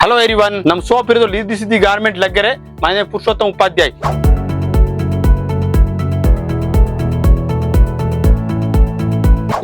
Hello everyone, ನಮ್ shop ಇರೋದು Riddhi Siddhi garment Laggere. My name Purushottam Upadhyay.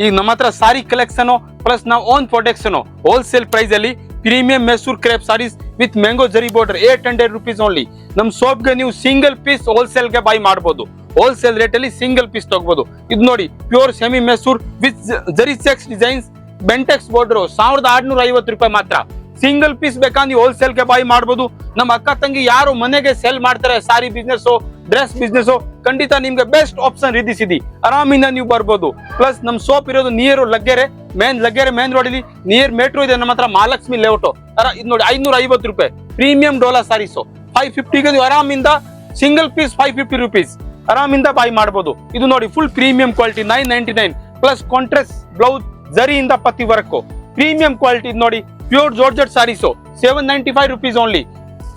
ಈಗ ನಮ್ಮ ಹತ್ರ ಸಾರಿ ಕಲೆಕ್ಷನ್ ಪ್ಲಸ್ ನಾವು ಓನ್ ಪ್ರೊಡಕ್ಷನ್ ಹೋಲ್ಸೇಲ್ ಪ್ರೈಸ್ ಅಲ್ಲಿ premium Mysore crepe saris with mango zari border 800 rupees only. ನಮ್ ಸೋಪ್ ಗೆ ನೀವು ಸಿಂಗಲ್ ಪೀಸ್ ಹೋಲ್ಸೇಲ್ ಗೆ ಬೈ ಮಾಡಬಹುದು. ಹೋಲ್ಸೇಲ್ ರೇಟ್ ಅಲ್ಲಿ ಸಿಂಗಲ್ ಪೀಸ್ ತಗೋಬಹುದು. ಇದು ನೋಡಿ pure semi Mysore with zari checks designs Bentex border 1650 ರೂಪಾಯಿ ಮಾತ್ರ. ಸಿಂಗಲ್ ಪೀಸ್ ಬೇಕಂದ್ರೆ ನೀವು ಹೋಲ್ಸೇಲ್ ಗೆ ಬೈ ಮಾಡಬಹುದು. ನಮ್ಮ ಅಕ್ಕ ತಂಗಿ ಯಾರು ಮನೆಗೆ ಸೆಲ್ ಮಾಡ್ತಾರೆ ಸಾರಿ ಬಿಸ್ನೆಸ್ ಡ್ರೆಸ್ ಬಿಸ್ನೆಸ್ ಖಂಡಿತ ನಿಮ್ಗೆ ಬೆಸ್ಟ್ ಆಪ್ಷನ್ ರಿದ್ದಿಸಿದಿ ಆರಾಮಿಂದ ನೀವು ಬರ್ಬೋದು. ಪ್ಲಸ್ ನಮ್ ಸೋಪ್ ಇರೋದು ನಿಯರ್ ಲಗ್ಗೆರೆ ಮೇನ್ ರೋಡ್ ಇಲ್ಲಿ ನಿಯರ್ ಮೆಟ್ರೋ ಇದೆ. ನಮ್ಮ ಹತ್ರ ಮಹಾಲಕ್ಷ್ಮಿ ಲೇಔಟ್. ಇದು ನೋಡಿ 550 ರೂಪಾಯಿ ಪ್ರೀಮಿಯಂ ಡೋಲಾ ಸಾರೀಸ್ 550 ನೀವು ಆರಾಮಿಂದ ಸಿಂಗಲ್ ಪೀಸ್ 550 rupees ಆರಾಮಿಂದ ಬೈ ಮಾಡಬಹುದು. ಇದು ನೋಡಿ full premium quality 999 plus contrast blouse ಜರಿಯಿಂದ ಪತ್ತಿ ವರ್ಕ್ ಪ್ರೀಮಿಯಂ ಕ್ವಾಲಿಟಿ. ನೋಡಿ pure georgette saris 795 rupees only.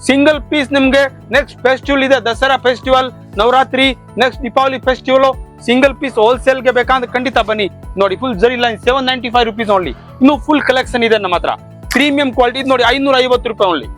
Single piece ನಿಮ್ಗೆ ನೆಕ್ಸ್ಟ್ ಫೆಸ್ಟಿವಲ್ ಇದೆ, Dasara festival, Navratri, next Deepavali festival. Single piece wholesale ಗೆ ಬೇಕಂದ್ರೆ ಖಂಡಿತ ಬನ್ನಿ. ನೋಡಿ full zari line 795 rupees only. ಇನ್ನು ಫುಲ್ ಕಲೆಕ್ಷನ್ ಇದೆ ನಮ್ಮ ಹತ್ರ ಪ್ರೀಮಿಯಂ ಕ್ವಾಲಿಟಿ. ಇದು ನೋಡಿ 550 ರೂಪಾಯಿ ಓನ್ಲಿ.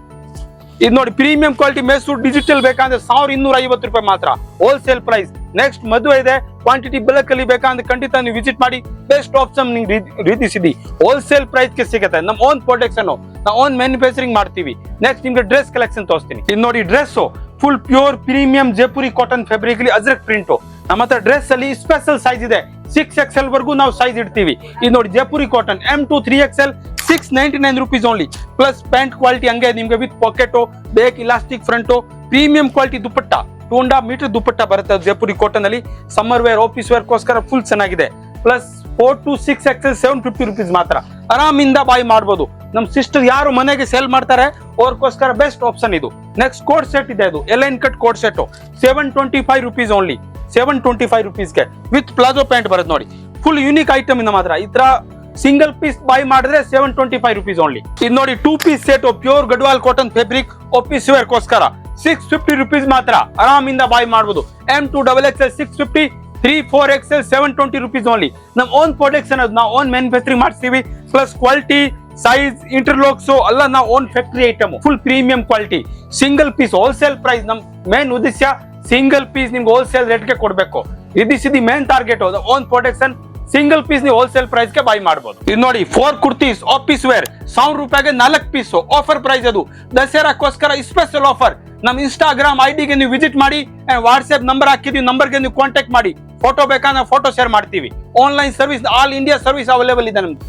ಇದು ನೋಡಿ ಪ್ರೀಮಿಯಂ ಕ್ವಾಲಿಟಿ ಮೆಸೂರ್ ಡಿಜಿಟಲ್ ಬೇಕಂದ್ರೆ 1250 ರೂಪಾಯಿ ಮಾತ್ರ ಹೋಲ್ಸೇಲ್ ಪ್ರೈಸ್. ನೆಕ್ಸ್ಟ್ ಮದುವೆ ಇದೆ, ಕ್ವಾಂಟಿಟಿ ಬೆಳಕಲ್ಲಿ ಬೇಕಂದ್ರೆ ಖಂಡಿತ ನೀವು ವಿಸಿಟ್ ಮಾಡಿ. ಬೆಸ್ಟ್ ಆಪ್ಷನ್ ನಿಮ್ಗೆ ರೀತಿಸಿದಿ ಹೋಲ್ಸೇಲ್ ಪ್ರೈಸ್ ಗೆ ಸಿಗುತ್ತೆ. ನಮ್ಮ ಓನ್ ಪ್ರೊಡಕ್ಷನ್ ನಾವು ಓನ್ ಮ್ಯಾನುಫ್ಯಾಕ್ಚರಿಂಗ್ ಮಾಡ್ತೀವಿ. ನೆಕ್ಸ್ಟ್ ನಿಮ್ಗೆ ಡ್ರೆಸ್ ಕಲೆಕ್ಷನ್ ತೋರಿಸ್ತೀನಿ. ಇದು ನೋಡಿ dress full pure premium Jaipuri cotton fabric ಅಲ್ಲಿ ಅಜ್ರಕ್ ಪ್ರಿಂಟ್. ನಮ್ಮ ಹತ್ರ ಡ್ರೆಸ್ ಅಲ್ಲಿ ಸ್ಪೆಷಲ್ ಸೈಜ್ ಇದೆ 6XL ವರ್ಗೂ ನಾವು ಸೈಜ್ ಇಡ್ತೀವಿ. ಇದು ನೋಡಿ Jaipuri cotton M2 3XL 699 rupees only. Plus pant quality ಹಂಗೆ ನಿಮ್ಗೆ ವಿತ್ ಪಾಕೆಟ್ ಬೇಕ್ ಇಲಾಸ್ಟಿಕ್ ಫ್ರಂಟ್ ಪ್ರೀಮಿಯಂ ಕ್ವಾಲಿಟಿ ದುಪ್ಪಟ್ಟ 2.5 meter ದುಪ್ಪಟ್ಟ ಬರುತ್ತೆ ಜೈಪುರಿ ಕಾಟನ್ ಅಲ್ಲಿ. ಸಮ್ಮರ್ ವೇರ್ ಆಫೀಸ್ ವೇರ್ ಗೋಸ್ಕರ ಫುಲ್ ಚೆನ್ನಾಗಿದೆ. ಪ್ಲಸ್ 4 to 6XL 750 rupees ಮಾತ್ರ ಆರಾಮಿಂದ ಬೈ ಮಾಡಬಹುದು. ನಮ್ ಸಿಸ್ಟರ್ ಯಾರು ಮನೆಗೆ ಸೇಲ್ ಮಾಡ್ತಾರೆ ಅವ್ರಿಗೋಸ್ಕರ ಬೆಸ್ಟ್ ಆಪ್ಷನ್ ಇದು. ನೆಕ್ಸ್ಟ್ ಕೋಡ್ ಸೆಟ್ ಇದೆ, ಇದು A line cut coord set 725 rupees only. 725 rupees ಗೆ ವಿತ್ ಪ್ಲಾಜೋ ಪ್ಯಾಂಟ್ ಬರುತ್ತೆ. ನೋಡಿ ಫುಲ್ ಯೂನಿಕ್ ಐಟಮ್ ಇಂದ ಮಾತ್ರ. ಈ ತರ ಸಿಂಗಲ್ ಪೀಸ್ ಬೈ ಮಾಡಿದ್ರೆ 725 rupees ಓನ್ಲಿ. ಇದು ನೋಡಿ 2 piece set pure Gadwal cotton fabric office wear ಗೋಸ್ಕರ 650 rupees ಮಾತ್ರ ಆರಾಮಿಂದ ಬೈ ಮಾಡಬಹುದು. M2 XXL 650, 3 4XL 720 rupees only. ನಮ್ ಓನ್ ಪ್ರೊಡಕ್ಷನ್ ಅದು ನಾವು ಓನ್ ಮ್ಯಾನುಫ್ಯಾಕ್ಚರಿಂಗ್ ಮಾಡ್ತೀವಿ. ಪ್ಲಸ್ ಕ್ವಾಲಿಟಿ ಸೈಜ್ ಇಂಟರ್ಲಾಕ್ಸ್ ಎಲ್ಲ ನಾವು own factory item full premium quality. Single piece wholesale price. ನಮ್ ಮೇನ್ ಉದ್ದೇಶ ಸಿಂಗಲ್ ಪೀಸ್ ನಿಮ್ಗೆ ಹೋಲ್ಸೇಲ್ ರೇಟ್ ಗೆ ಕೊಡ್ಬೇಕು. ಇದು main target own production. Single piece ನೀವು ಹೋಲ್ಸೇಲ್ ಪ್ರೈಸ್ ಗೆ ಬೈ ಮಾಡಬಹುದು. ಇದು ನೋಡಿ 4 ಕುರ್ತೀಸ್ ಆಫೀಸ್ ವೇರ್ 100 ರೂಪಾಯಿಗೆ 4 ಪೀಸ್ ಆಫರ್ ಪ್ರೈಸ್. ಅದು ದಸರಾಕ್ಕೋಸ್ಕರ ಸ್ಪೆಷಲ್ ಆಫರ್. ನಮ್ ಇನ್ಸ್ಟಾಗ್ರಾಮ್ ID ಗೆ ನೀವು ವಿಸಿಟ್ ಮಾಡಿ, ವಾಟ್ಸ್ಆಪ್ ನಂಬರ್ ಹಾಕಿದೀವಿ, ನಂಬರ್ಗೆ ನೀವು ಕಾಂಟ್ಯಾಕ್ಟ್ ಮಾಡಿ. ಫೋಟೋ ಬೇಕಂದ್ರೆ ಫೋಟೋ ಶೇರ್ ಮಾಡ್ತೀವಿ. Online service all India service available ಇದೆ ನಮ್ದು.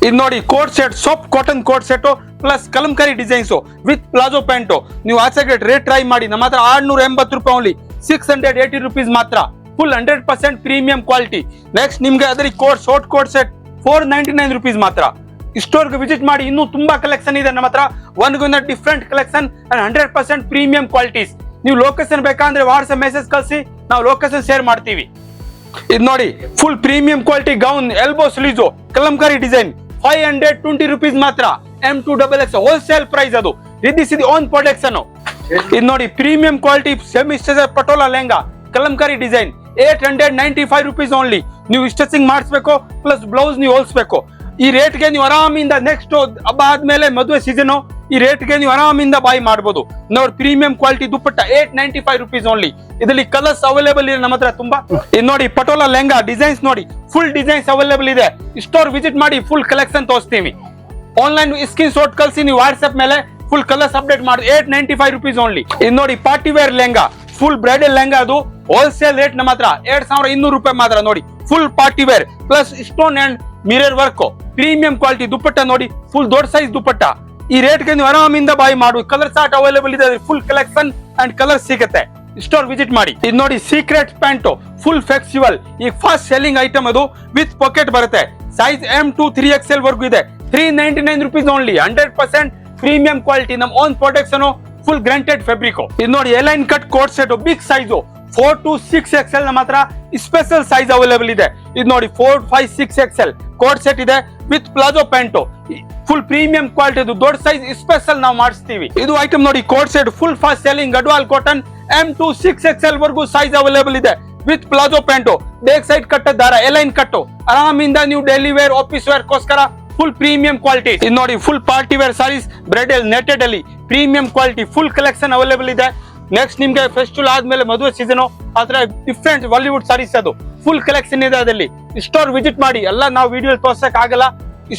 ಇದು ನೋಡಿ coat set soft cotton coat set plus Kalamkari designs with palazzo pant. ನೀವು ಆಚೆಗೆ ರೇಟ್ ಟ್ರೈ ಮಾಡಿ. ನಮ್ಮ ಹತ್ರ 680 ರೂಪಾಯಿ ಓನ್ಲಿ. 680 rupees ಮಾತ್ರ. Full 100% premium quality. ನೆಕ್ಸ್ಟ್ ನಿಮ್ಗೆ ಅದರಲ್ಲಿ coat short coat set 499 rupees ಮಾತ್ರ. ಸ್ಟೋರ್ಗೆ ವಿಸಿಟ್ ಮಾಡಿ. ಇನ್ನೂ ತುಂಬಾ ಕಲೆಕ್ಷನ್ ಇದೆ ನಮ್ಮ ಹತ್ರ. ಒಂದೊಂದು different collection and 100% premium qualities. ನೀವು ಲೊಕೇಶನ್ ಬೇಕಂದ್ರೆ ವಾಟ್ಸ್ಆಪ್ ಮೆಸೇಜ್ ಕಳಿಸಿ, ನಾವು ಲೊಕೇಶನ್ ಶೇರ್ ಮಾಡ್ತೀವಿ. ಇದು ನೋಡಿ full premium quality gown elbow sleeves Kalamkari design 520 rupees ಮಾತ್ರ. M2 XXL wholesale price. ಅದು ರಿದ್ದಿಸಿದಿ ಓನ್ ಪ್ರೊಡಕ್ಷನ್. ಇದು ನೋಡಿ premium quality semi stitch patola lehenga Kalamkari design 895 rupees only. ನೀವು ಸ್ಟಿಚಿಂಗ್ ಮಾಡಿಸ್ಬೇಕು ಪ್ಲಸ್ ಬ್ಲೌಸ್ ನೀವು ಹೊಲ್ಸ್ಬೇಕು. ಈ ರೇಟ್ಗೆ ನೀವು ಆರಾಮಿಂದ ನೆಕ್ಸ್ಟ್ ಹಬ್ಬ ಆದ್ಮೇಲೆ ಮದುವೆ ಸೀಸನ್ ಈ ರೇಟ್ಗೆ ನೀವು ಆರಾಮಿಂದ ಬೈ ಮಾಡಬಹುದು. ನೋಡಿ ಪ್ರೀಮಿಯಂ ಕ್ವಾಲಿಟಿ ದುಪ್ಪಟ್ಟ 895 rupees ಓನ್ಲಿ. ಇದರಲ್ಲಿ ಕಲರ್ಸ್ ಅವೈಲೇಬಲ್ ಇದೆ ನಮ್ಮ ಹತ್ರ ತುಂಬಾ. ಇದು ನೋಡಿ ಪಟೋಲಾ ಲೆಹಂಗಾ ಡಿಸೈನ್ಸ್ ನೋಡಿ ಫುಲ್ ಡಿಸೈನ್ಸ್ ಅವೈಲೇಬಲ್ ಇದೆ. ಸ್ಟೋರ್ ವಿಸಿಟ್ ಮಾಡಿ ಫುಲ್ ಕಲೆಕ್ಷನ್ ತೋರಿಸ್ತೀವಿ. ಆನ್ಲೈನ್ ಸ್ಕ್ರೀನ್ ಶಾಟ್ ಕಳಿಸಿ, ನೀವು ವಾಟ್ಸ್ಆಪ್ ಮೇಲೆ ಫುಲ್ ಕಲರ್ಸ್ ಅಪ್ಡೇಟ್ ಮಾಡಿ. 895 rupees ಓನ್ಲಿ. ಇದು ನೋಡಿ party wear lehenga full bridal lehenga. ಅದು ಹೋಲ್ಸೇಲ್ ರೇಟ್ ನಮ್ಮ ಹತ್ರ 2200 ರೂಪಾಯಿ ಮಾತ್ರ. ನೋಡಿ full party wear plus stone and mirror work premium quality dupatta. ನೋಡಿ ಫುಲ್ ದೊಡ್ಡ ಸೈಜ್ ದುಪ್ಪಟ್ಟ. ಈ ರೇಟ್ಗೆ ನೀವು ಆರಾಮಿಂದ ಬೈ ಮಾಡು. ಕಲರ್ ಚಾರ್ಟ್ ಅವೈಲೇಬಲ್ ಇದೆ. ಫುಲ್ ಕಲೆಕ್ಷನ್ ಅಂಡ್ ಕಲರ್ ಸಿಗುತ್ತೆ. ಸ್ಟೋರ್ ವಿಸಿಟ್ ಮಾಡಿ. ಇದು ನೋಡಿ ಸೀಕ್ರೆಟ್ ಪ್ಯಾಂಟ್ ಫುಲ್ ಫ್ಲೆಕ್ಸಿಬಲ್ ಈಗ ಫಾಸ್ಟ್ ಸೆಲ್ಲಿಂಗ್ ಐಟಮ್. ಅದು ವಿತ್ ಪಾಕೆಟ್ ಬರುತ್ತೆ. ಸೈಜ್ M2 3XL ವರ್ಗೂ ಇದೆ. 399 rupees ಓನ್ಲಿ. 100% ಪ್ರೀಮಿಯಂ ಕ್ವಾಲಿಟಿ. ನಮ್ own production full granted fabric. ಇದು ನೋಡಿ A line cut coat set big size 4 to 6XL ನಮ್ಮ ಹತ್ರ ಸ್ಪೆಷಲ್ ಸೈಜ್ ಅವೈಲೇಬಲ್ ಇದೆ. ಇದು ನೋಡಿ 4 5 6XL ಕೋಟ್ ಸೆಟ್ ಇದೆ with palazzo pant full premium quality. ದೊಡ್ಡ ಸೈಜ್ ಸ್ಪೆಷಲ್ ನಾವು ಮಾಡಿಸ್ತೀವಿ. ಇದು ಐಟಮ್ ನೋಡಿ coat set full fast selling Gadwal cotton M2 6XL ವರ್ಗೂ ಸೈಜ್ ಅವೈಲೇಬಲ್ ಇದೆ with palazzo pant. Back side ಕಟ್ಟ ದಾರ ಎಲೈನ್ ಕಟ್ಟು ಆರಾಮಿಂದ ನೀವು ಡೈಲಿ ವೇರ್ ಆಫೀಸ್ ವೇರ್ ಗೋಸ್ಕರ ಫುಲ್ ಪ್ರೀಮಿಯಂ ಕ್ವಾಲಿಟಿ. ಇದು ನೋಡಿ full party wear saris bridal netted ಅಲ್ಲಿ premium quality full collection available ಇದೆ. ನೆಕ್ಸ್ಟ್ ನಿಮ್ಗೆ ಫೆಸ್ಟಿವಲ್ ಆದ್ಮೇಲೆ ಮದುವೆ ಸೀಸನ್ ಆತರ ಡಿಫ್ರೆಂಟ್ ಬಾಲಿವುಡ್ ಸಾರೀಸ್ ಅದು ಫುಲ್ ಕಲೆಕ್ಷನ್ ಇದೆ. ಅದಲ್ಲಿ ಸ್ಟೋರ್ ವಿಸಿಟ್ ಮಾಡಿ, ಎಲ್ಲ ನಾವು ವಿಡಿಯೋ ತೋರ್ಸಕ್ ಆಗಲ್ಲ.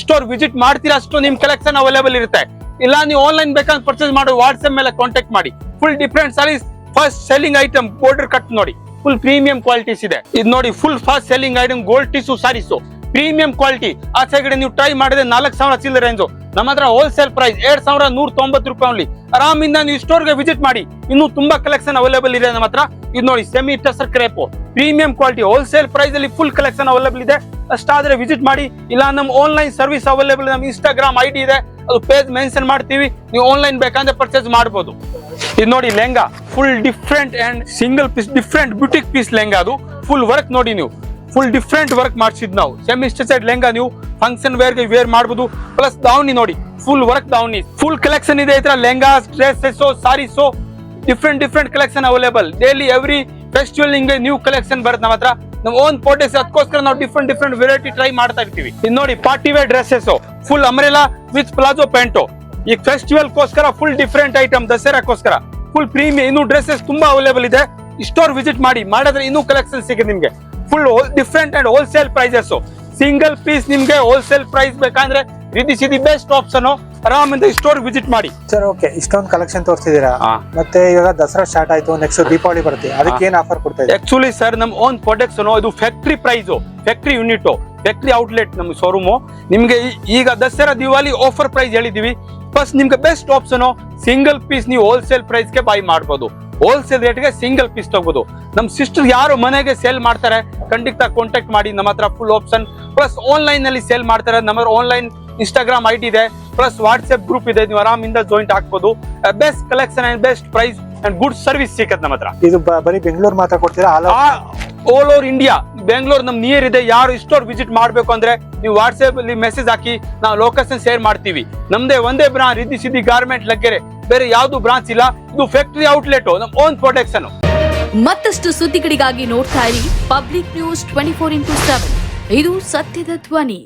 ಸ್ಟೋರ್ ವಿಸಿಟ್ ಮಾಡ್ತೀರಾ ಅಷ್ಟು ನಿಮ್ ಕಲೆಕ್ಷನ್ ಅವೈಲೇಬಲ್ ಇರುತ್ತೆ. ಇಲ್ಲ ನೀವು ಆನ್ಲೈನ್ ಬೇಕಂತ ಪರ್ಚೇಸ್ ಮಾಡೋ ವಾಟ್ಸ್ಆಪ್ ಮೇಲೆ ಕಾಂಟ್ಯಾಕ್ಟ್ ಮಾಡಿ. Full different saris fast selling item border cut ನೋಡಿ ಫುಲ್ ಪ್ರೀಮಿಯಂ ಕ್ವಾಲಿಟೀಸ್ ಇದೆ. ಇದು ನೋಡಿ full fast selling item gold tissue saris premium quality. ಆಚೆ ಕಡೆ ನೀವು ಟ್ರೈ ಮಾಡಿದ್ರೆ 4,000 ಚಿಲ್ಲರೆ ರೇಂಜ್. ನಮ್ಮ ಹತ್ರ ಹೋಲ್ಸೇಲ್ ಪ್ರೈಸ್ 2,190 ರೂಪಾಯಿ ಓನ್ಲಿ. ಆರಾಮಿಂದ ನೀವು ಸ್ಟೋರ್ಗೆ ವಿಸಿಟ್ ಮಾಡಿ, ಇನ್ನೂ ತುಂಬಾ ಕಲೆಕ್ಷನ್ ಅವೈಲೇಬಲ್ ಇದೆ ನಮ್ಮ ಹತ್ರ. ಇದು ನೋಡಿ semi tussar crepe premium quality wholesale price ಅಲ್ಲಿ ಫುಲ್ ಕಲೆಕ್ಷನ್ ಅವೈಲೇಬಲ್ ಇದೆ. ಅಷ್ಟಾದ್ರೆ ವಿಸಿಟ್ ಮಾಡಿ. ಇಲ್ಲ ನಮ್ಮ ಆನ್ಲೈನ್ ಸರ್ವಿಸ್ ಅವೈಲೇಬಲ್, ನಮ್ಮ ಇನ್ಸ್ಟಾಗ್ರಾಮ್ ಐಡಿ ಇದೆ, ಅದು ಪೇಜ್ ಮೆನ್ಷನ್ ಮಾಡ್ತೀವಿ. ನೀವು ಆನ್ಲೈನ್ ಬೇಕಂದ್ರೆ ಪರ್ಚೇಸ್ ಮಾಡಬಹುದು. ಇದು ನೋಡಿ lehenga full different and single piece different boutique piece lehenga. ಅದು ಫುಲ್ ವರ್ಕ್ ನೋಡಿ, ನೀವು ಫುಲ್ ಡಿಫ್ರೆಂಟ್ ವರ್ಕ್ ಮಾಡಿಸಿದ್ ನಾವು. ಸೆಮಿ ಸ್ಟಿಚೆಡ್ ಲೆಹಂಗಾ ನೀವು ಫಂಕ್ಷನ್ ವೇರ್ಗೆ ವೇರ್ ಮಾಡಬಹುದು. ಪ್ಲಸ್ ದಾವಣಿ ನೋಡಿ ಫುಲ್ ವರ್ಕ್ ದಾವಣಿ ಫುಲ್ ಕಲೆಕ್ಷನ್ ಇದೆ. ಈ ತರ lehengas dresses saris different collection available. Daily every festival ನಿಂಗೆ ನ್ಯೂ ಕಲೆಕ್ಷನ್ ಬರುತ್ತೆ ನಮ್ಮ ಹತ್ರ. ನಮ್ಮ ಓನ್ ಪೋಟೆಕ್ಸ್, ಅದಕ್ಕೋಸ್ಕರ ನಾವು ಡಿಫ್ರೆಂಟ್ ವೆರೈಟಿ ಟ್ರೈ ಮಾಡ್ತಾ ಇರ್ತೀವಿ. ಇದು ನೋಡಿ party wear dresses full umbrella with palazzo pant. ಈ ಫೆಸ್ಟಿವಲ್ ಗೋಸ್ಕರ ಫುಲ್ ಡಿಫ್ರೆಂಟ್ ಐಟಮ್, ದಸರಾಕ್ಕೋಸ್ಕರ ಫುಲ್ ಪ್ರೀಮಿಯಂ. ಇನ್ನೂ ಡ್ರೆಸ್ಸಸ್ ತುಂಬಾ ಅವೈಲೇಬಲ್ ಇದೆ. ಸ್ಟೋರ್ ವಿಸಿಟ್ ಮಾಡಿ, ಮಾಡಿದ್ರೆ ಇನ್ನೂ ಕಲೆಕ್ಷನ್ ಸಿಗುತ್ತೆ ನಿಮ್ಗೆ. Full different and wholesale prices. Single piece ನಿಮ್ಗೆ ಹೋಲ್ಸೇಲ್ ಪ್ರೈಸ್ ಬೇಕಂದ್ರೆ ಇದು ಬೆಸ್ಟ್ ಆಪ್ಷನ್. ಆರಾಮಿಂದ ಸ್ಟೋರ್ ವಿಸಿಟ್ ಮಾಡಿ. ಸರ್ ಓಕೆ, ಇಷ್ಟೊಂದು ಕಲೆಕ್ಷನ್ ತೋರಿಸಿದೀರಾ. ಮತ್ತೆ ಇವಾಗ ದಸರಾ ಸ್ಟಾರ್ಟ್ ಆಯ್ತು, ನೆಕ್ಸ್ಟ್ ದೀಪಾವಳಿ ಬರುತ್ತೆ, ಅದಕ್ಕೆ ಏನ್ ಆಫರ್ ಕೊಡ್ತಾ ಇದ್ದೀರಾ? ಆಕ್ಚುಲಿ ಸರ್ ನಮ್ಮ ಓನ್ ಪ್ರಾಡಕ್ಟ್ಸ್ ಇದು factory price, factory unit, factory outlet ನಮ್ಮ ಶೋರೂಮ್. ನಿಮ್ಗೆ ಈಗ ದಸರಾ ದಿವಾಲಿ ಆಫರ್ ಪ್ರೈಸ್ ಹೇಳಿದೀವಿ. ಫಸ್ಟ್ ನಿಮ್ಗೆ ಬೆಸ್ಟ್ ಆಪ್ಷನ್ ಸಿಂಗಲ್ ಪೀಸ್ ನೀವು ಹೋಲ್ಸೇಲ್ ಪ್ರೈಸ್ಗೆ ಬೈ ಮಾಡಬಹುದು. ಹೋಲ್ಸೇಲ್ ರೇಟ್ಗೆ ಸಿಂಗಲ್ ಪೀಸ್ ತಗೋಬಹುದು. ನಮ್ ಸಿಸ್ಟರ್ ಯಾರು ಮನೆಗೆ ಸೇಲ್ ಮಾಡ್ತಾರೆ ಖಂಡಿತ ಕಾಂಟ್ಯಾಕ್ಟ್ ಮಾಡಿ, ನಮ್ಮ ಹತ್ರ ಫುಲ್ ಆಪ್ಷನ್. ಪ್ಲಸ್ ಆನ್ಲೈನ್ ನಲ್ಲಿ ಸೇಲ್ ಮಾಡ್ತಾರೆ, ನಮ್ಮ ಆನ್ಲೈನ್ ಇನ್ಸ್ಟಾಗ್ರಾಮ್ ಐಡಿ ಇದೆ, ಪ್ಲಸ್ ವಾಟ್ಸ್ಆಪ್ ಗ್ರೂಪ್ ಇದೆ, ನೀವು ಆರಾಮಿಂದ ಜಾಯಿಂಟ್ ಹಾಕ್ಬೋದು. Best collection and best price and good service ಸಿಕ್ಕತ್ ನಮ್ಮ ಹತ್ರ. ಇದು ಬರೀ ಬೆಂಗಳೂರು ಮಾತ್ರ ಕೊಡ್ತೀರಾ? All over India. ಬೆಂಗಳೂರು ನಮ್ ನಿಯರ್ ಇದೆ. ಯಾರು ಸ್ಟೋರ್ ವಿಸಿಟ್ ಮಾಡ್ಬೇಕು ಅಂದ್ರೆ ನೀವು ವಾಟ್ಸ್ಆಪ್ ಅಲ್ಲಿ ಮೆಸೇಜ್ ಹಾಕಿ, ನಾವು ಲೊಕೇಶನ್ ಶೇರ್ ಮಾಡ್ತೀವಿ. ನಮ್ದೇ ಒಂದೇ ಬ್ರಾಂಚ್ ರಿದ್ದಿ ಸಿದ್ದಿ ಗಾರ್ಮೆಂಟ್ ಲಗ್ಗೆರೆ, ಬೇರೆ ಯಾವ್ದು ಬ್ರಾಂಚ್ ಇಲ್ಲ. ಇದು ಫ್ಯಾಕ್ಟರಿ ಔಟ್ಲೆಟ್, ನಮ್ ಓನ್ ಪ್ರೊಡಕ್ಷನ್. ಮತ್ತಷ್ಟು ಸುದ್ದಿಗಳಿಗಾಗಿ ನೋಡ್ತಾ ಇರಿ ಪಬ್ಲಿಕ್ ನ್ಯೂಸ್ 24x7. ಇದು ಸತ್ಯದ ಧ್ವನಿ.